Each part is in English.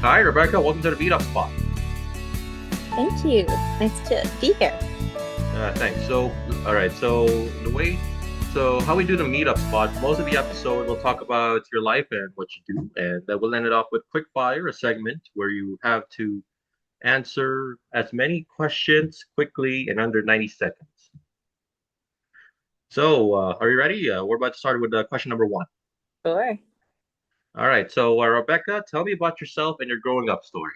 Hi, Rebecca. Welcome to the Meetup Spot. Thank you. Nice to be here. Thanks. All right. How we do the Meetup Spot? Most of the episode, we'll talk about your life and what you do, and then we'll end it off with quick fire, a segment where you have to answer as many questions quickly in under 90 seconds. Are you ready? We're about to start with question number one. Sure. All right. Rebecca, tell me about yourself and your growing up story.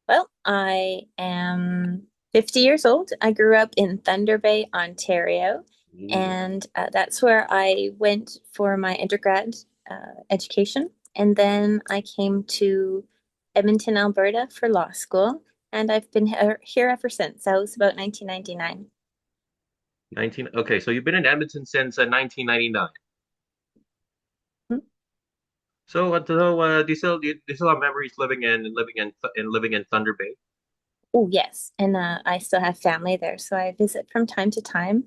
Well, I am 50 years old. I grew up in Thunder Bay, Ontario, Ooh, and that's where I went for my undergrad education. And then I came to Edmonton, Alberta for law school, and I've been here ever since. That was about 1999. 19. Okay, so you've been in Edmonton since 1999. Do you still have memories living in Thunder Bay? Oh, yes. And I still have family there, so I visit from time to time.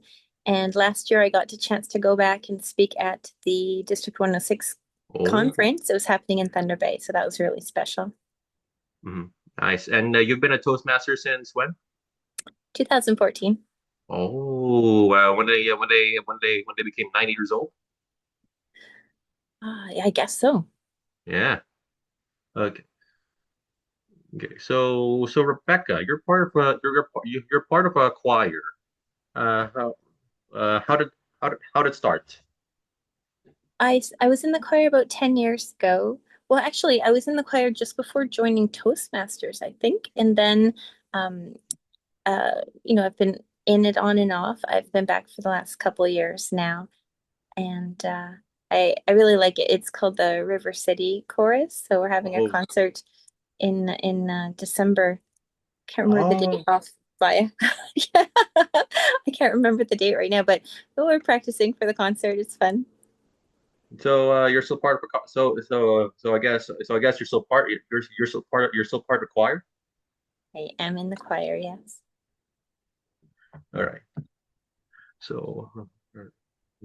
And last year I got the chance to go back and speak at the District 106 Oh, conference. It was happening in Thunder Bay, so that was really special. mhm. Nice. And you've been a Toastmaster since when? 2014. Oh, when they became 90 years old. Yeah, I guess so. Yeah. Okay. Okay. So Rebecca, you're part of a choir. Uh, how how did how did it start? I was in the choir about 10 years ago. Well, actually, I was in the choir just before joining Toastmasters, I think. And then, um, I've been in it on and off. I've been back for the last couple of years now. And I really like it. It's called the River City Chorus. So we're having a Oh, concert in December. Can't remember the date oh. off by. Yeah, I can't remember the date right now, but we're practicing for the concert. It's fun. You're still part of a so I guess you're still part of the choir. I am in the choir, yes. All right. So,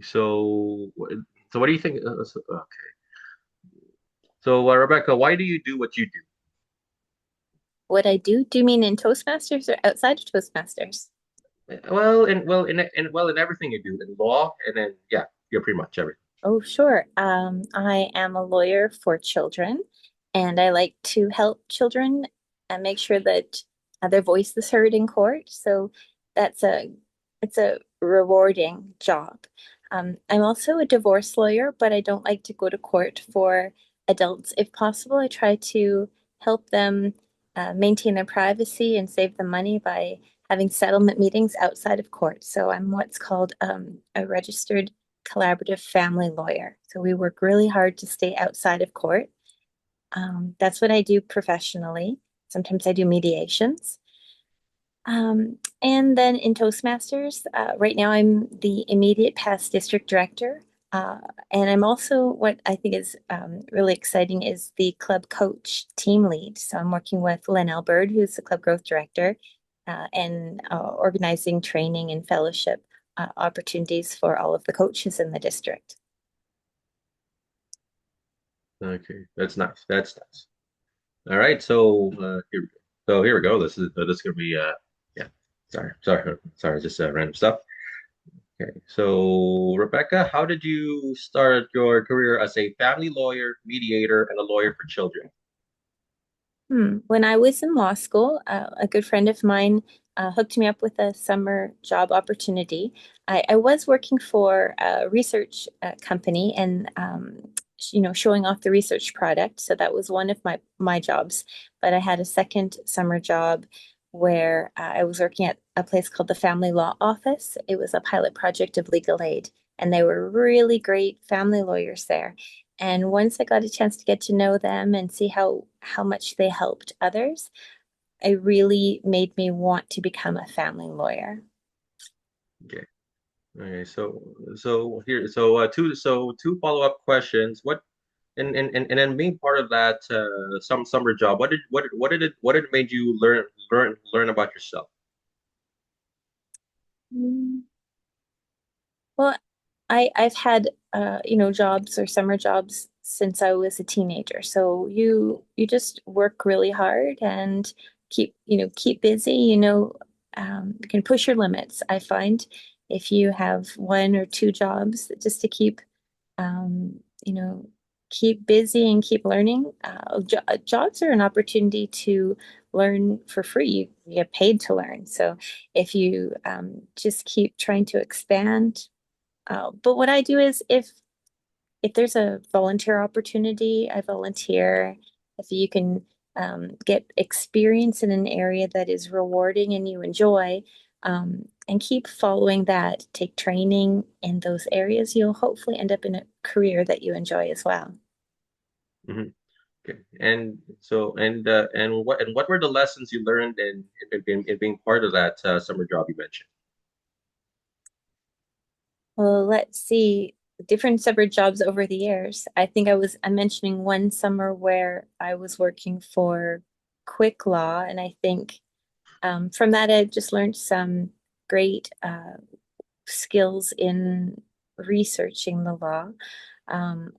so, so what do you think? Okay. Rebecca, why do you do what you do? What I do you mean in Toastmasters or outside of Toastmasters? In everything you do, in law, and then yeah, you're pretty much everything. Oh, sure. I am a lawyer for children, and I like to help children and make sure that their voice is heard in court. So that's a it's a rewarding job. I'm also a divorce lawyer, but I don't like to go to court for adults. If possible, I try to help them maintain their privacy and save them money by having settlement meetings outside of court. So I'm what's called a registered collaborative family lawyer. So we work really hard to stay outside of court. That's what I do professionally. Sometimes I do mediations. And then in Toastmasters, right now I'm the immediate past district director. Uh, and I'm also what I think is really exciting is the club coach team lead. So I'm working with Lynn Albert, who's the club growth director, and organizing training and fellowship opportunities for all of the coaches in the district. Okay, that's nice. That's nice. All right, here we go. This is gonna be yeah. Sorry, just random stuff. Okay, so Rebecca, how did you start your career as a family lawyer, mediator, and a lawyer for children? When I was in law school, a good friend of mine hooked me up with a summer job opportunity. I was working for a research company and showing off the research product. So that was one of my jobs. But I had a second summer job where I was working at a place called the Family Law Office. It was a pilot project of legal aid, and they were really great family lawyers there. And once I got a chance to get to know them and see how much they helped others, it really made me want to become a family lawyer. Okay. Okay. Two follow-up questions. And then main part of that some summer job. What did it made you learn about yourself? Mm. Well, I've had jobs or summer jobs since I was a teenager. So you just work really hard and keep busy, you can push your limits. I find if you have one or two jobs just to um, you know, keep busy and keep learning. Jobs are an opportunity to learn for free. You get paid to learn. So if you just keep trying to expand, but what I do is if there's a volunteer opportunity, I volunteer. If you can get experience in an area that is rewarding and you enjoy, and keep following that, take training in those areas, you'll hopefully end up in a career that you enjoy as well. Hmm. Okay. And what were the lessons you learned in being part of that summer job you mentioned? Well, let's see. Different separate jobs over the years. I think I'm mentioning one summer where I was working for Quick Law, and I think from that I just learned some great skills in researching the law.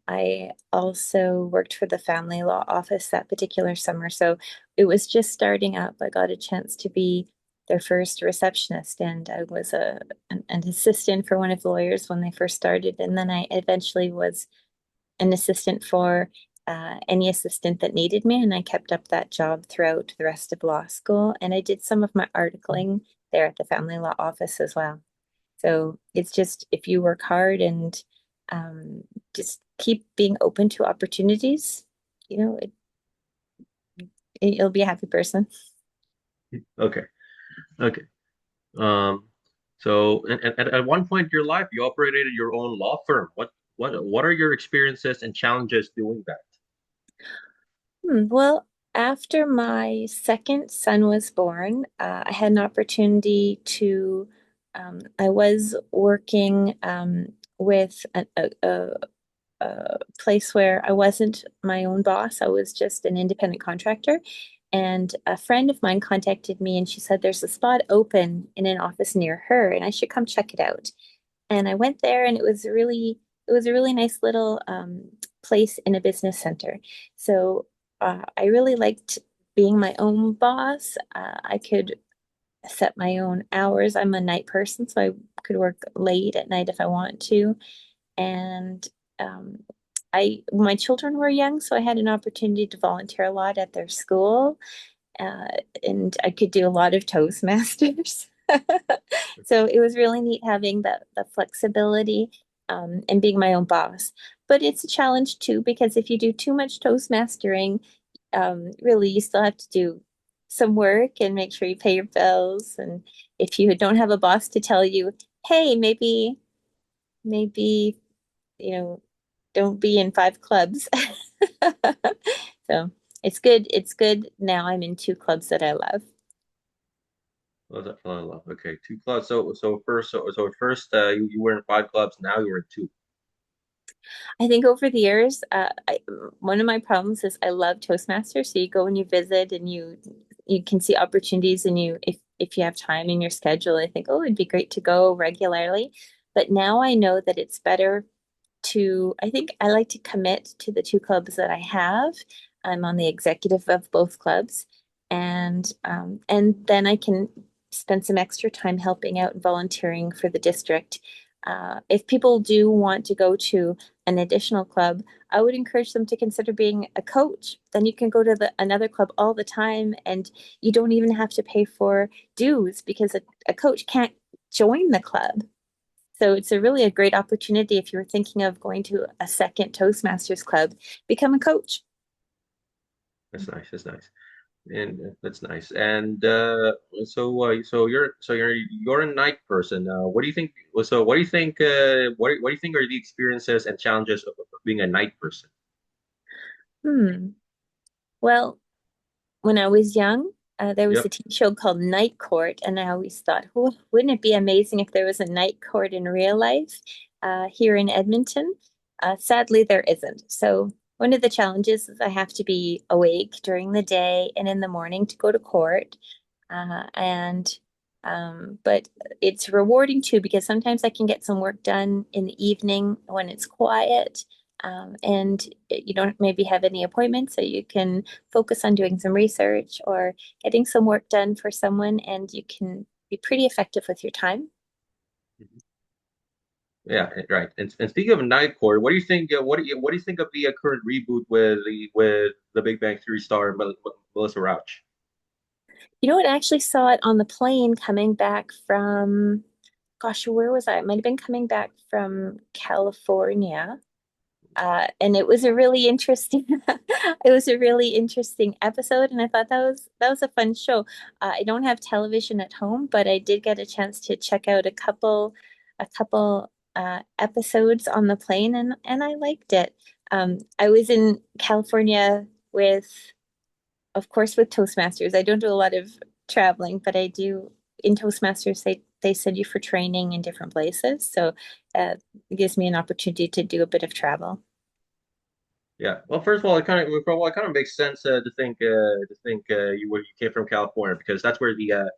I also worked for the family law office that particular summer, so it was just starting up. I got a chance to be their first receptionist, and I was an assistant for one of the lawyers when they first started, and then I eventually was an assistant for any assistant that needed me, and I kept up that job throughout the rest of law school, and I did some of my articling there at the family law office as well. So it's just if you work hard and um, just keep being open to opportunities, you know, you'll be a happy person. Okay. Okay. Um, so at one point in your life, you operated your own law firm. What are your experiences and challenges doing that? Well, after my second son was born, I had an opportunity to, I was working with a place where I wasn't my own boss. I was just an independent contractor. And a friend of mine contacted me and she said, there's a spot open in an office near her and I should come check it out. And I went there and it was a really nice little place in a business center. So I really liked being my own boss. I could set my own hours. I'm a night person, so I could work late at night if I want to. And um, my children were young, so I had an opportunity to volunteer a lot at their school, uh, and I could do a lot of Toastmasters. So it was really neat having the flexibility and being my own boss. But it's a challenge too, because if you do too much Toastmastering, really you still have to do some work and make sure you pay your bills. And if you don't have a boss to tell you, hey, maybe, you know, don't be in five clubs. So it's good. It's good. Now I'm in two clubs that I love. Was that fun? Love? Okay, two clubs. So first, you were in five clubs. Now you're in two. I think over the years, one of my problems is I love Toastmasters. So you go and you visit and you can see opportunities and if you have time in your schedule, I think, oh, it'd be great to go regularly. But now I know that it's better I think I like to commit to the two clubs that I have. I'm on the executive of both clubs, and then I can spend some extra time helping out and volunteering for the district. If people do want to go to an additional club, I would encourage them to consider being a coach. Then you can go to another club all the time, and you don't even have to pay for dues because a coach can't join the club. So it's a great opportunity if you're thinking of going to a second Toastmasters club, become a coach. That's nice. That's nice. And that's nice. And so you're a night person. What do you think? So what do you think? What do you think are the experiences and challenges of being a night person? Hmm. Well, when I was young, there was a Yep. TV show called Night Court, and I always thought, oh, wouldn't it be amazing if there was a night court in real life here in Edmonton? Sadly, there isn't. So one of the challenges is I have to be awake during the day and in the morning to go to court. And but it's rewarding too because sometimes I can get some work done in the evening when it's quiet. and you don't maybe have any appointments, so you can focus on doing some research or getting some work done for someone, and you can be pretty effective with your time. Yeah, right. And speaking of night court, what do you think? What do you think of the current reboot with the Big Bang Theory star Melissa Rauch? You know what? I actually saw it on the plane coming back from, gosh, where was I? It might have been coming back from California. And it was a really interesting it was a really interesting episode, and I thought that was a fun show. I don't have television at home, but I did get a chance to check out a couple episodes on the plane, and I liked it. I was in California with, of course, with Toastmasters. I don't do a lot of traveling, but I do in Toastmasters. They send you for training in different places, so it gives me an opportunity to do a bit of travel. Yeah. Well, first of all, it kind of makes sense to think you came from California because that's where the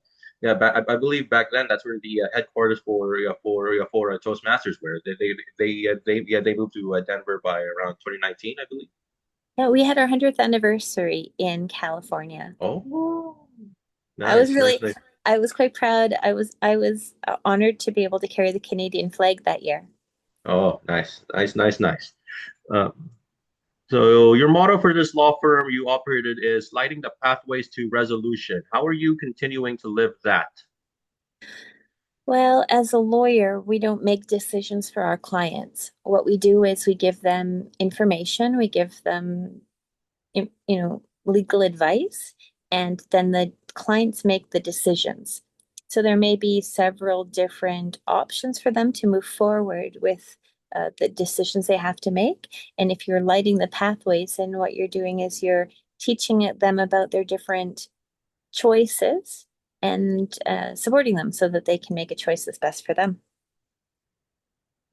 yeah I believe back then that's where the headquarters for Toastmasters were. They moved to Denver by around 2019, I believe. Yeah, we had our 100th anniversary in California. Oh, I was nice, nice, really, nice. I was quite proud. I was honored to be able to carry the Canadian flag that year. Oh, nice, nice, nice, nice. Um, so your motto for this law firm you operated is lighting the pathways to resolution. How are you continuing to live that? Well, as a lawyer, we don't make decisions for our clients. What we do is we give them information, we give them, legal advice, and then the clients make the decisions. So there may be several different options for them to move forward with the decisions they have to make. And if you're lighting the pathways, then what you're doing is you're teaching them about their different choices and supporting them so that they can make a choice that's best for them.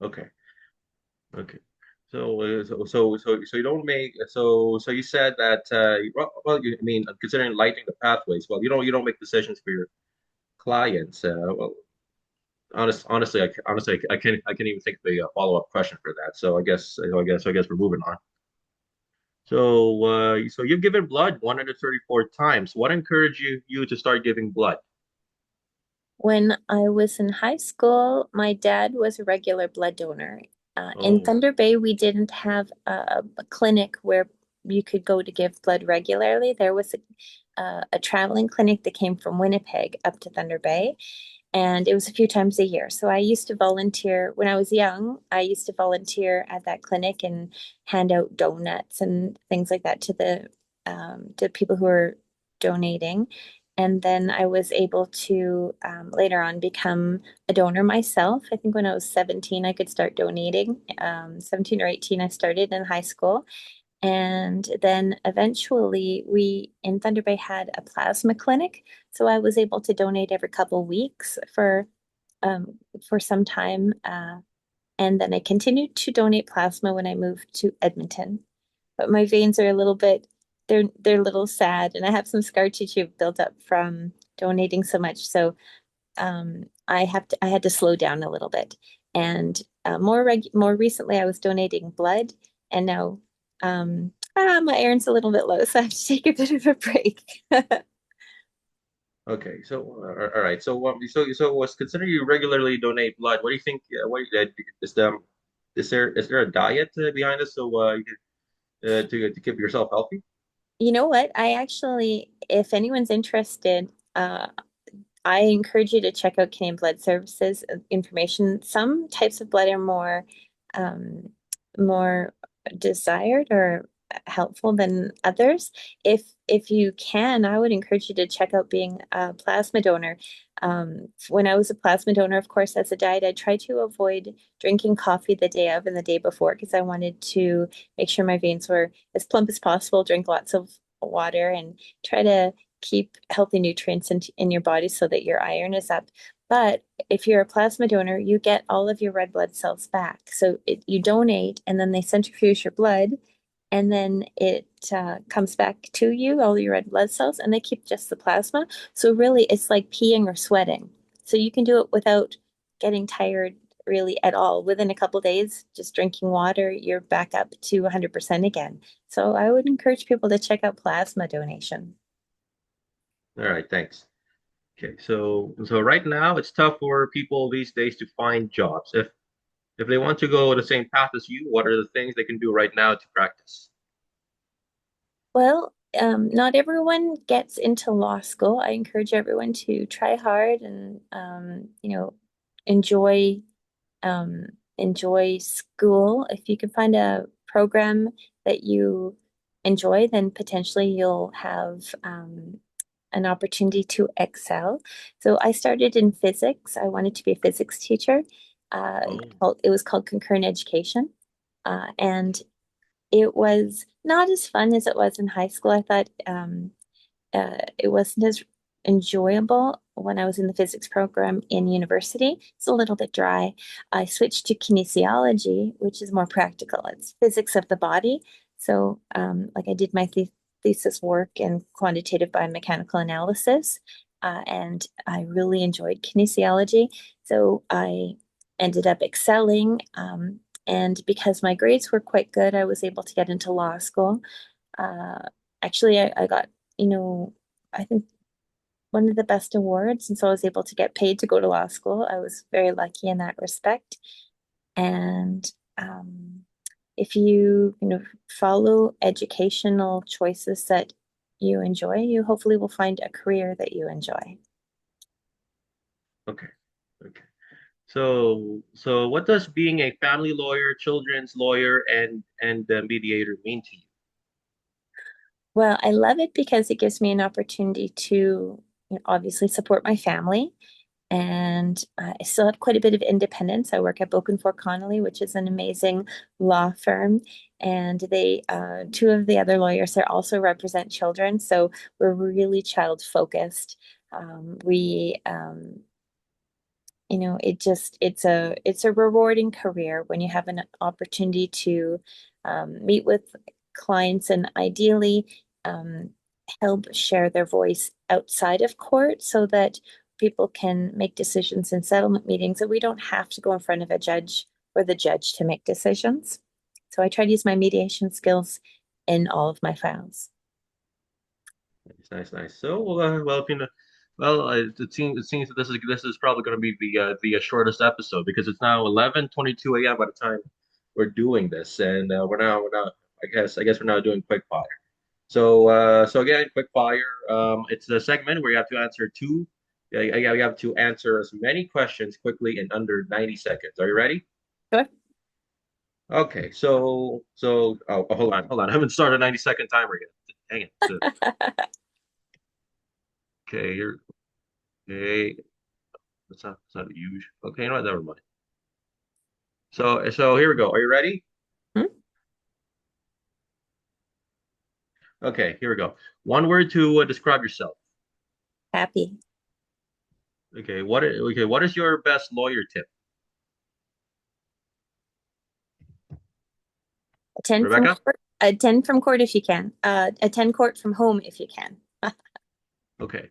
Okay. Okay. So you don't make so you said that I mean considering lighting the pathways, well you don't make decisions for your clients. Well, honestly, I can't even think of a follow-up question for that. So I guess we're moving on. So you've given blood 134 times. What encouraged you to start giving blood? When I was in high school, my dad was a regular blood donor. In Oh, Thunder Bay, we didn't have a clinic where you could go to give blood regularly. There was a traveling clinic that came from Winnipeg up to Thunder Bay, and it was a few times a year. So I used to volunteer when I was young. I used to volunteer at that clinic and hand out donuts and things like that to people who were donating. And then I was able to later on become a donor myself. I think when I was 17, I could start donating. 17 or 18, I started in high school. And then eventually we in Thunder Bay had a plasma clinic. So I was able to donate every couple weeks um, for some time. And then I continued to donate plasma when I moved to Edmonton. But my veins are a little bit, they're a little sad, and I have some scar tissue built up from donating so much. So I had to slow down a little bit. And more recently, I was donating blood, and now my iron's a little bit low, so I have to take a bit of a break. okay. All right. So was considering you regularly donate blood. What do you think? Is the is there a diet behind this so you to keep yourself healthy? You know what? I actually, if anyone's interested, I encourage you to check out Canadian Blood Services information. Some types of blood are um, more desired or helpful than others. If you can, I would encourage you to check out being a plasma donor. When I was a plasma donor, of course, as a diet, I tried to avoid drinking coffee the day of and the day before because I wanted to make sure my veins were as plump as possible, drink lots of water, and try to keep healthy nutrients in your body so that your iron is up. But if you're a plasma donor, you get all of your red blood cells back. So you donate, and then they centrifuge your blood, and then it comes back to you, all your red blood cells, and they keep just the plasma. So really, it's like peeing or sweating. So you can do it without getting tired really at all. Within a couple days, just drinking water, you're back up to 100% again. So I would encourage people to check out plasma donation. All right, thanks. Okay, so right now it's tough for people these days to find jobs. If they want to go the same path as you, what are the things they can do right now to practice? Well, not everyone gets into law school. I encourage everyone to try hard and enjoy enjoy school. If you can find a program that you enjoy, then potentially you'll have an opportunity to excel. So I started in physics. I wanted to be a physics teacher. Oh, It was called concurrent education. And it was not as fun as it was in high school. I thought it wasn't as enjoyable when I was in the physics program in university. It's a little bit dry. I switched to kinesiology, which is more practical. It's physics of the body. So, like I did my thesis work in quantitative biomechanical analysis, and I really enjoyed kinesiology. So I ended up excelling. And because my grades were quite good, I was able to get into law school. Uh, Actually, I got, you know, I think one of the best awards. And so I was able to get paid to go to law school. I was very lucky in that respect. And if follow educational choices that you enjoy, you hopefully will find a career that you enjoy. okay, okay. So what does being a family lawyer, children's lawyer, and mediator mean to you? Well, I love it because it gives me an opportunity to obviously support my family. And I still have quite a bit of independence. I work at Bokenford Connolly, which is an amazing law firm. And two of the other lawyers there also represent children. So we're really child focused. We it's a rewarding career when you have an opportunity to meet with clients and ideally um, help share their voice outside of court so that people can make decisions in settlement meetings that we don't have to go in front of a judge or the judge to make decisions. So I try to use my mediation skills in all of my files. Nice, nice, nice. So, well, if you know, well, it seems that this is probably going to be the shortest episode because it's now 11:22 a.m. by the time we're doing this, and we're now I guess we're now doing quick fire. So again, quick fire. It's a segment where you have to answer two. Yeah, you have to answer as many questions quickly in under 90 seconds. Are you ready? Sure. Okay. Hold on. I haven't started a 90-second timer yet. Dang it. Okay, here. Okay, that's not huge. Okay, you know what? Never mind. So here we go. Are you ready? Hmm? Okay, here we go. One word to describe yourself. Happy. What is your best lawyer tip, Attend from Rebecca? court. Attend from court if you can. Attend court from home if you can. Okay.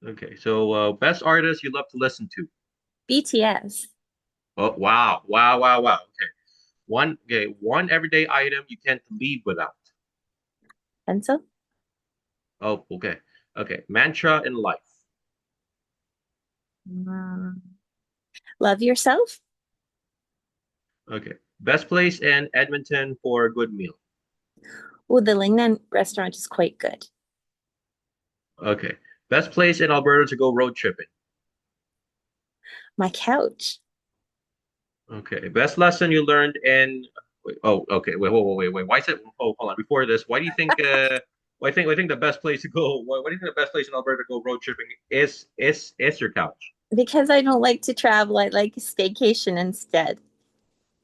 Okay. So best artist you love to listen to. BTS. Oh wow, wow, wow, wow. Okay. One everyday item you can't leave without. Pencil. Oh, okay. Okay. Mantra in life. Mm. Love yourself. Okay. Best place in Edmonton for a good meal. Oh, the Lingnan restaurant is quite good. Okay. Best place in Alberta to go road tripping. My couch. Okay. Best lesson you learned in. Oh, okay. Wait. Why is it? Oh, hold on. Before this, why do you think? Why think the best place to go? Why do you think the best place in Alberta to go road tripping is your couch? Because I don't like to travel, I like staycation instead.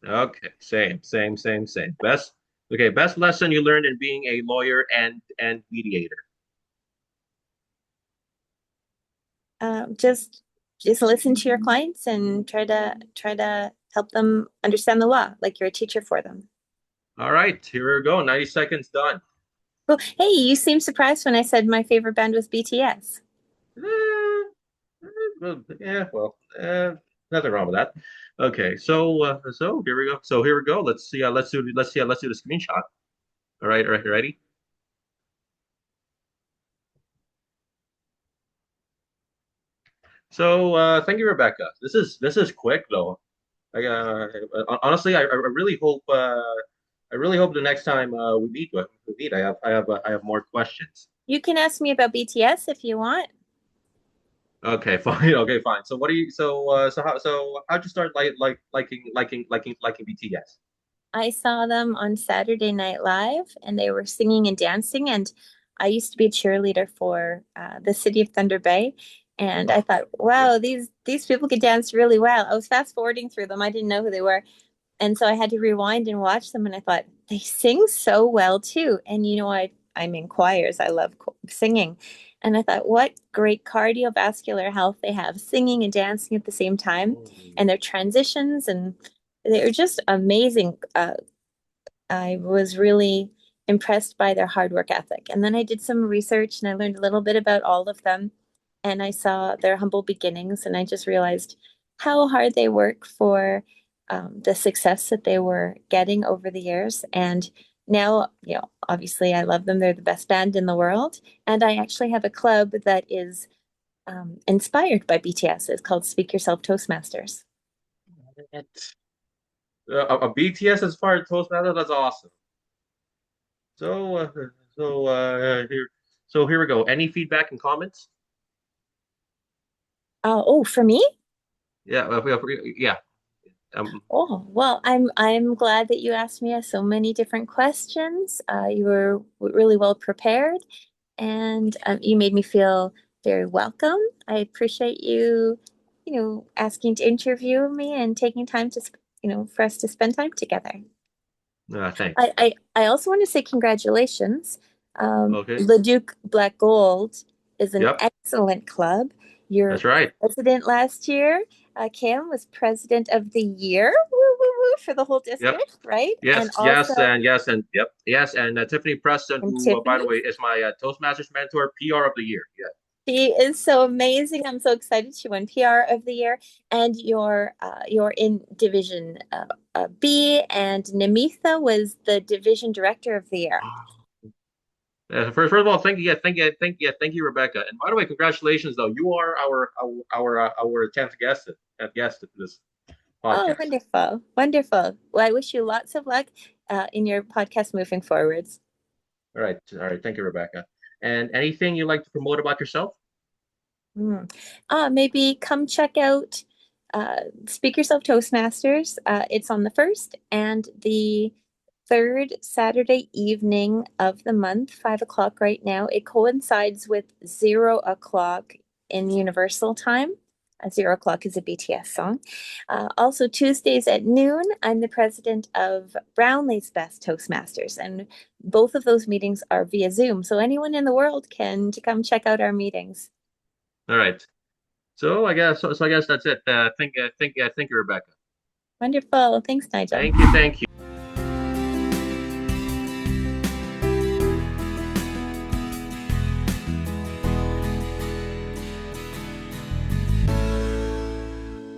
Okay. Same. Best. Okay. Best lesson you learned in being a lawyer and mediator. Just listen to your clients and try to help them understand the law, like you're a teacher for them. All right. Here we go. 90 seconds done. Well, hey, you seemed surprised when I said my favorite band was BTS. Eh, well, yeah. Well. Nothing wrong with that. Okay, so here we go. So here we go. Let's see. Let's do the screenshot. All right, ready? So thank you, Rebecca. This is quick though. Honestly, I really hope the next time we meet, I have more questions. You can ask me about BTS if you want. Okay, fine. Okay, fine. So what do you so how'd you start liking BTS? I saw them on Saturday Night Live and they were singing and dancing. And I used to be a cheerleader for the city of Thunder Bay. And I Oh, thought, yeah. wow, these people could dance really well. I was fast forwarding through them. I didn't know who they were. And so I had to rewind and watch them. And I thought, they sing so well too. And I'm in choirs. I love singing. And I thought, what great cardiovascular health they have, singing and dancing at the same time, Mm. and their transitions and they're just amazing. I was really impressed by their hard work ethic. And then I did some research and I learned a little bit about all of them. And I saw their humble beginnings and I just realized how hard they work for the success that they were getting over the years. And now, obviously I love them. They're the best band in the world. And I actually have a club that is inspired by BTS. It's called Speak Yourself Toastmasters. A BTS as far as Toastmasters, that's awesome. So so here so here we go. Any feedback and comments? Oh, for me? Yeah, yeah. Oh, well, I'm glad that you asked me so many different questions. You were really well prepared, and you made me feel very welcome. I appreciate you, asking to interview me and taking time to, for us to spend time together. Thanks. I also want to say congratulations. Okay. Leduc Black Gold is an Yep. excellent club. That's Your right. president last year, Kim, was president of the year woo, woo, woo, for the whole Yep. district, right? And Yes, and yep, yes, and Tiffany Preston, who, by the Tiffany. way, is my Toastmasters mentor, PR of the year. Yeah. She is so amazing. I'm so excited. She won PR of the year, and you're in Division B, and Namitha was the Division Director of the year. First of all, thank you, Rebecca. And by the way, congratulations, though. You are our tenth guest of this Oh, podcast. wonderful. Wonderful. Well, I wish you lots of luck in your podcast moving forwards. All right. Thank you, Rebecca. And anything you'd like to promote about yourself? Mm. Maybe come check out Speak Yourself Toastmasters. It's on the first and the third Saturday evening of the month, 5 o'clock right now. It coincides with 0 o'clock in Universal Time. 0 o'clock is a BTS song. Also, Tuesdays at noon, I'm the president of Brownlee's Best Toastmasters, and both of those meetings are via Zoom. So anyone in the world can to come check out our meetings. All right. So I guess that's it. Thank you, Rebecca. Wonderful. Thanks, Nigel. Thank you.